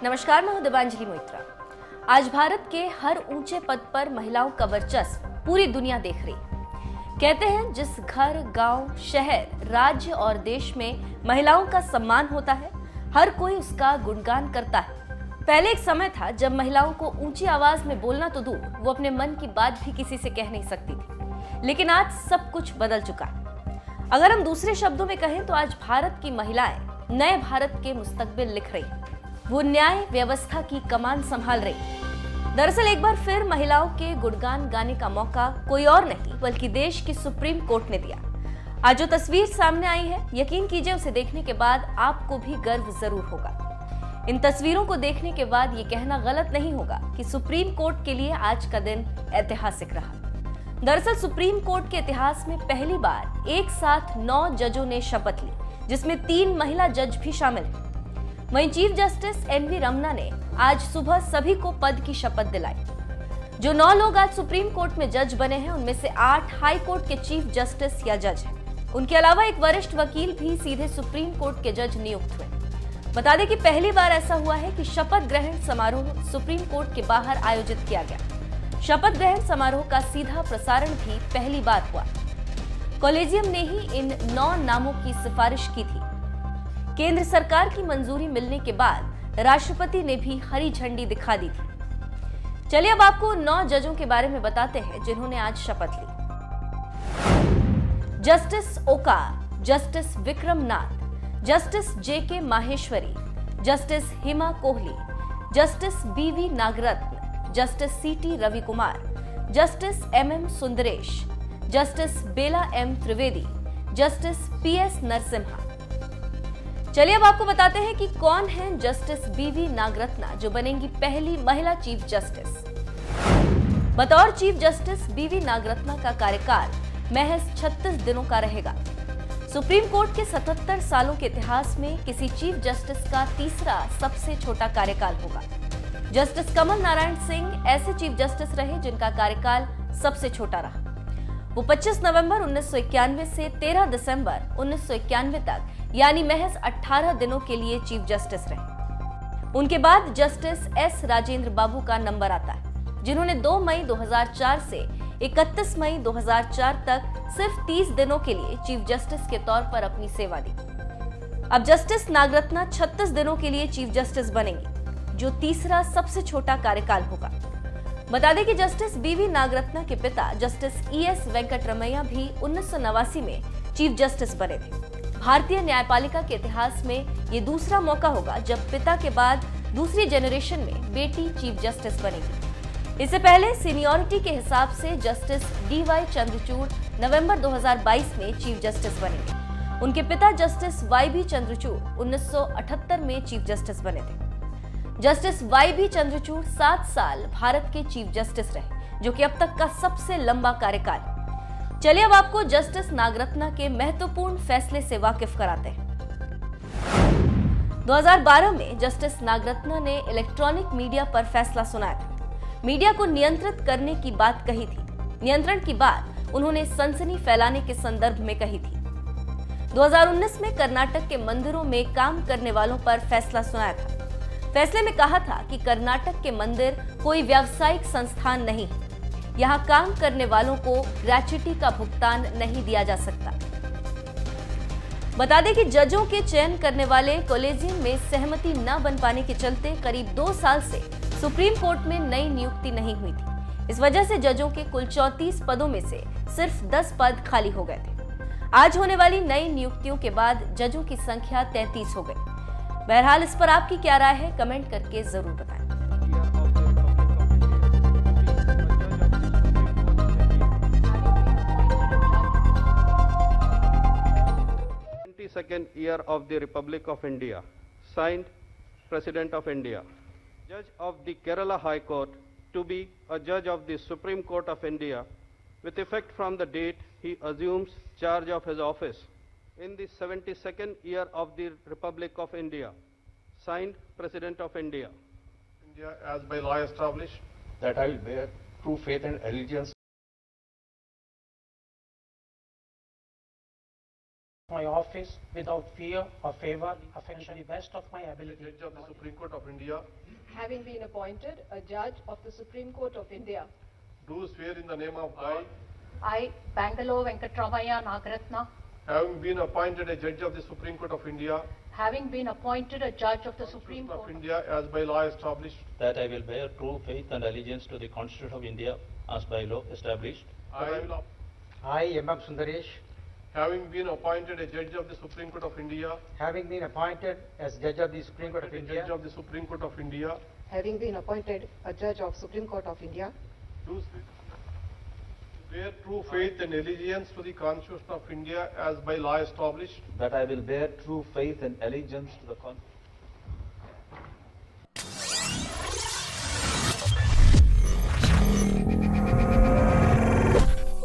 नमस्कार, मैं हूं दिव्यांजलि मोइत्रा। आज भारत के हर ऊंचे पद पर महिलाओं का वर्चस्व पूरी दुनिया देख रही है। कहते हैं जिस घर, गांव, शहर, राज्य और देश में महिलाओं का सम्मान होता है, हर कोई उसका गुणगान करता है। पहले एक समय था जब महिलाओं को ऊंची आवाज में बोलना तो दूर, वो अपने मन की बात भी किसी से कह नहीं सकती थी। लेकिन आज सब कुछ बदल चुका है। अगर हम दूसरे शब्दों में कहें तो आज भारत की महिलाएं नए भारत के मुस्तकबिल लिख रही हैं। वो न्याय व्यवस्था की कमान संभाल रही। दरअसल एक बार फिर महिलाओं के गुणगान गाने का मौका कोई और नहीं बल्कि देश की सुप्रीम कोर्ट ने दिया। आज जो तस्वीर सामने आई है, यकीन कीजिए उसे देखने के बाद आपको भी गर्व जरूर होगा। इन तस्वीरों को देखने के बाद ये कहना गलत नहीं होगा कि सुप्रीम कोर्ट के लिए आज का दिन ऐतिहासिक रहा। दरअसल सुप्रीम कोर्ट के इतिहास में पहली बार एक साथ 9 जजों ने शपथ ली, जिसमें 3 महिला जज भी शामिल थे। वहीं चीफ जस्टिस NV रमन्ना ने आज सुबह सभी को पद की शपथ दिलाई। जो 9 लोग आज सुप्रीम कोर्ट में जज बने हैं, उनमें से 8 हाई कोर्ट के चीफ जस्टिस या जज हैं। उनके अलावा एक वरिष्ठ वकील भी सीधे सुप्रीम कोर्ट के जज नियुक्त हुए। बता दें कि पहली बार ऐसा हुआ है कि शपथ ग्रहण समारोह सुप्रीम कोर्ट के बाहर आयोजित किया गया। शपथ ग्रहण समारोह का सीधा प्रसारण भी पहली बार हुआ। कॉलेजियम ने ही इन 9 नामों की सिफारिश की थी। केंद्र सरकार की मंजूरी मिलने के बाद राष्ट्रपति ने भी हरी झंडी दिखा दी थी। चलिए अब आपको 9 जजों के बारे में बताते हैं जिन्होंने आज शपथ ली। Justice Oka, justice Vikram Nath, justice JK Maheshwari, justice Hima Kohli, justice BV Nagarathna, justice CT Ravi Kumar, justice MM Sundresh, justice Bela M Trivedi, justice PS Narasimha. चलिए अब आपको बताते हैं कि कौन है जस्टिस BV नागरत्ना, जो बनेंगी पहली महिला चीफ जस्टिस। बतौर चीफ जस्टिस BV नागरत्ना का कार्यकाल महज 36 दिनों का रहेगा। सुप्रीम कोर्ट के 77 सालों के इतिहास में किसी चीफ जस्टिस का तीसरा सबसे छोटा कार्यकाल होगा। जस्टिस कमल नारायण सिंह ऐसे चीफ जस्टिस रहे जिनका कार्यकाल सबसे छोटा रहा। वो 25 नवंबर 1991 से 13 दिसंबर 1991 तक यानी महज 18 दिनों के लिए चीफ जस्टिस रहे। उनके बाद जस्टिस S राजेंद्र बाबू का नंबर आता है, जिन्होंने 2 मई 2004 से 31 मई 2004 तक सिर्फ 30 दिनों के लिए चीफ जस्टिस के तौर पर अपनी सेवा दी। अब जस्टिस नागरत्ना 36 दिनों के लिए चीफ जस्टिस बनेंगी, जो तीसरा सबसे छोटा कार्यकाल होगा। बता दें कि जस्टिस BV नागरत्ना के पिता जस्टिस ES वेंकटरमैया भी 1989 में चीफ जस्टिस बने थे। भारतीय न्यायपालिका के इतिहास में ये दूसरा मौका होगा जब पिता के बाद दूसरी जनरेशन में बेटी चीफ जस्टिस बनेगी। इससे पहले सीनियरिटी के हिसाब से जस्टिस DY चंद्रचूड़ नवंबर 2022 में चीफ जस्टिस बनेंगे। उनके पिता जस्टिस YB चंद्रचूड़ 1978 में चीफ जस्टिस बने थे। जस्टिस YB चंद्रचूड़ 7 साल भारत के चीफ जस्टिस रहे, जो कि अब तक का सबसे लंबा कार्यकाल। चलिए अब आपको जस्टिस नागरत्ना के महत्वपूर्ण फैसले से वाकिफ कराते हैं। 2012 में जस्टिस नागरत्ना ने इलेक्ट्रॉनिक मीडिया पर फैसला सुनाया था। मीडिया को नियंत्रित करने की बात कही थी। नियंत्रण की बात उन्होंने सनसनी फैलाने के संदर्भ में कही थी। 2019 में कर्नाटक के मंदिरों में काम करने वालों पर फैसला सुनाया था। फैसले में कहा था कि कर्नाटक के मंदिर कोई व्यावसायिक संस्थान नहीं है। यहाँ काम करने वालों को ग्रेच्युटी का भुगतान नहीं दिया जा सकता। बता दें कि जजों के चयन करने वाले कॉलेजियम में सहमति न बन पाने के चलते करीब 2 साल से सुप्रीम कोर्ट में नई नियुक्ति नहीं हुई थी। इस वजह से जजों के कुल 34 पदों में से सिर्फ 10 पद खाली हो गए थे। आज होने वाली नई नियुक्तियों के बाद जजों की संख्या 33 हो गई। बहरहाल इस पर आपकी क्या राय है, कमेंट करके जरूर बताएं। 22nd year of the Republic of India. Signed, President of India. Judge of the Kerala High Court to be a judge of the Supreme Court of India with effect from the date he assumes charge of his office in the 72nd year of the Republic of India. Signed, President of India. India as by law established. That I will bear true faith and allegiance my office without fear or favor, according to the best of my ability. Judge of the Supreme Court of India, having been appointed a judge of the Supreme Court of India, do swear in the name of God, I, Bangalore Venkatramaya Nagaratna, having been appointed a judge of the Supreme Court of India, having been appointed a judge of the Supreme of Court India as by law established, that I will bear true faith and allegiance to the Constitution of India as by law established, I, M.M. Sundaresh, having been appointed a judge of the Supreme Court of India, having been appointed as Judge of the Supreme Court of a India, judge of the Supreme Court of India, having been appointed a judge of Supreme Court of India, do bear true faith and allegiance to the Constitution of India as by law established, that I will bear true faith and allegiance to the Constitution